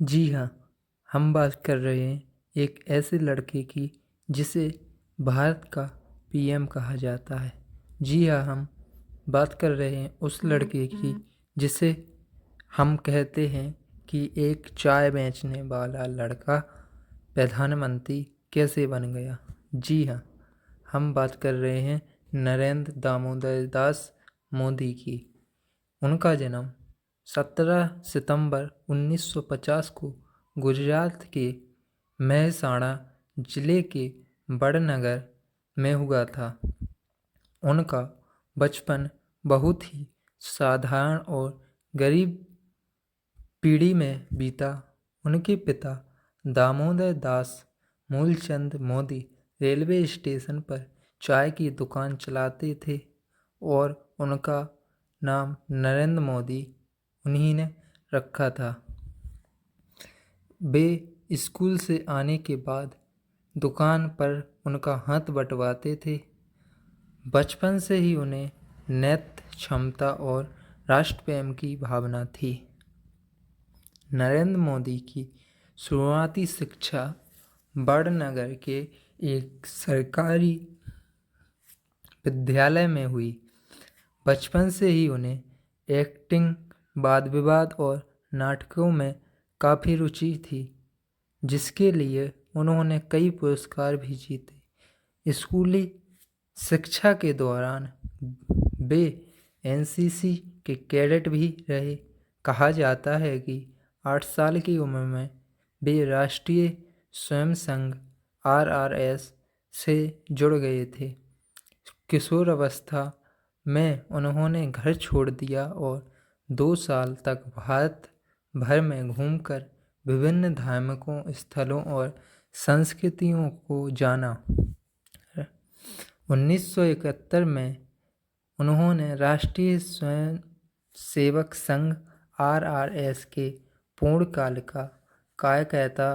जी हाँ, हम बात कर रहे हैं एक ऐसे लड़के की जिसे भारत का पीएम कहा जाता है। जी हाँ, हम बात कर रहे हैं उस लड़के की जिसे हम कहते हैं कि एक चाय बेचने वाला लड़का प्रधानमंत्री कैसे बन गया। जी हाँ, हम बात कर रहे हैं नरेंद्र दामोदर दास मोदी की। उनका जन्म 17 सितंबर 1950 को गुजरात के मेहसाणा जिले के बड़नगर में हुआ था। उनका बचपन बहुत ही साधारण और गरीब पीढ़ी में बीता। उनके पिता दामोदर दास मूलचंद मोदी रेलवे स्टेशन पर चाय की दुकान चलाते थे और उनका नाम नरेंद्र मोदी उन्हीं ने रखा था। वे स्कूल से आने के बाद दुकान पर उनका हाथ बंटवाते थे। बचपन से ही उन्हें नेतृत्व क्षमता और राष्ट्र प्रेम की भावना थी। नरेंद्र मोदी की शुरुआती शिक्षा बड़नगर के एक सरकारी विद्यालय में हुई। बचपन से ही उन्हें एक्टिंग, वाद विवाद और नाटकों में काफ़ी रुचि थी, जिसके लिए उन्होंने कई पुरस्कार भी जीते। स्कूली शिक्षा के दौरान वे एनसीसी के कैडेट भी रहे। कहा जाता है कि 8 साल की उम्र में वे राष्ट्रीय स्वयं संघ आरआरएस से जुड़ गए थे। किशोर अवस्था में उन्होंने घर छोड़ दिया और 2 साल तक भारत भर में घूमकर विभिन्न धार्मिक स्थलों और संस्कृतियों को जाना। 1971 में उन्होंने राष्ट्रीय स्वयं सेवक संघ आरआरएस के पूर्णकाल का कार्यकर्ता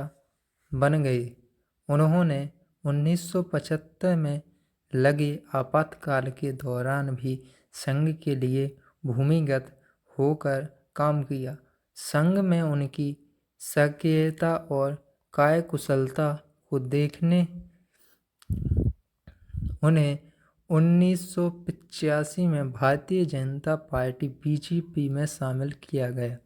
बन गए। उन्होंने 1975 में लगे आपातकाल के दौरान भी संघ के लिए भूमिगत होकर काम किया। संघ में उनकी सक्रियता और कार्यकुशलता को देखने उन्हें 1985 में भारतीय जनता पार्टी बीजेपी में शामिल किया गया।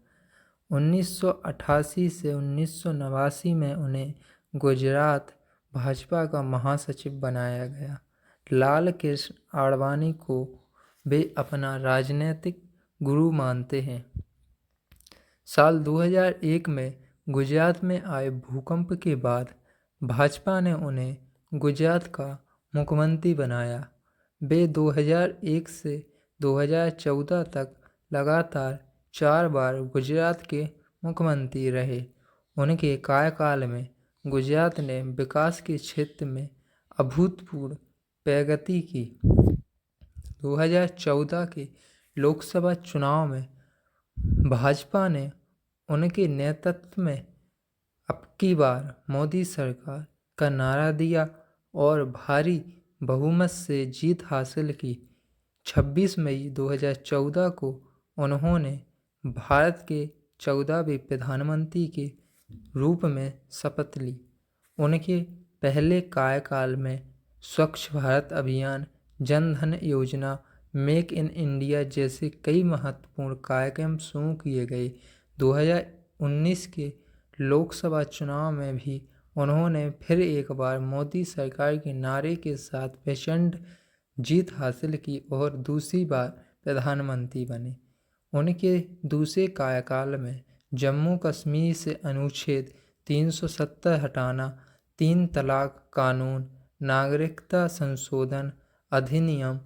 1988 से 1989 में उन्हें गुजरात भाजपा का महासचिव बनाया गया। लाल कृष्ण आडवाणी को वे अपना राजनीतिक गुरु मानते हैं। साल 2001 में गुजरात में आए भूकंप के बाद भाजपा ने उन्हें गुजरात का मुख्यमंत्री बनाया। वे 2001 से 2014 तक लगातार 4 बार गुजरात के मुख्यमंत्री रहे। उनके कार्यकाल में गुजरात ने विकास के क्षेत्र में अभूतपूर्व प्रगति की। 2014 के लोकसभा चुनाव में भाजपा ने उनके नेतृत्व में अबकी बार मोदी सरकार का नारा दिया और भारी बहुमत से जीत हासिल की। 26 मई 2014 को उन्होंने भारत के 14वें प्रधानमंत्री के रूप में शपथ ली। उनके पहले कार्यकाल में स्वच्छ भारत अभियान, जन धन योजना, मेक इन इंडिया जैसे कई महत्वपूर्ण कार्यक्रम शुरू किए गए। 2019 के लोकसभा चुनाव में भी उन्होंने फिर एक बार मोदी सरकार के नारे के साथ प्रचंड जीत हासिल की और दूसरी बार प्रधानमंत्री बने। उनके दूसरे कार्यकाल में जम्मू कश्मीर से अनुच्छेद 370 हटाना, 3 तलाक कानून, नागरिकता संशोधन अधिनियम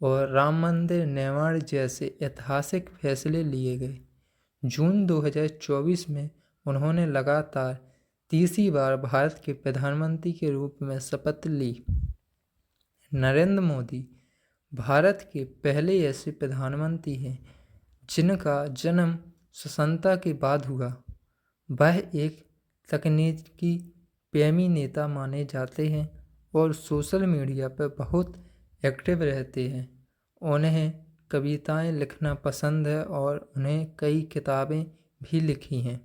और राम मंदिर निर्माण जैसे ऐतिहासिक फैसले लिए गए। जून 2024 में उन्होंने लगातार तीसरी बार भारत के प्रधानमंत्री के रूप में शपथ ली। नरेंद्र मोदी भारत के पहले ऐसे प्रधानमंत्री हैं जिनका जन्म स्वतंत्रता के बाद हुआ। वह एक तकनीकी प्रेमी नेता माने जाते हैं और सोशल मीडिया पर बहुत एक्टिव रहते हैं। उन्हें कविताएं लिखना पसंद है और उन्हें कई किताबें भी लिखी हैं।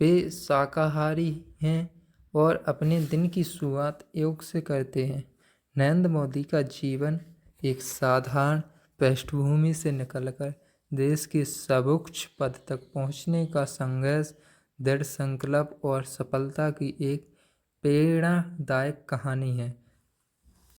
वे शाकाहारी हैं और अपने दिन की शुरुआत योग से करते हैं। नरेंद्र मोदी का जीवन एक साधारण पृष्ठभूमि से निकलकर देश के सर्वोच्च पद तक पहुंचने का संघर्ष, दृढ़ संकल्प और सफलता की एक प्रेरणादायक कहानी है।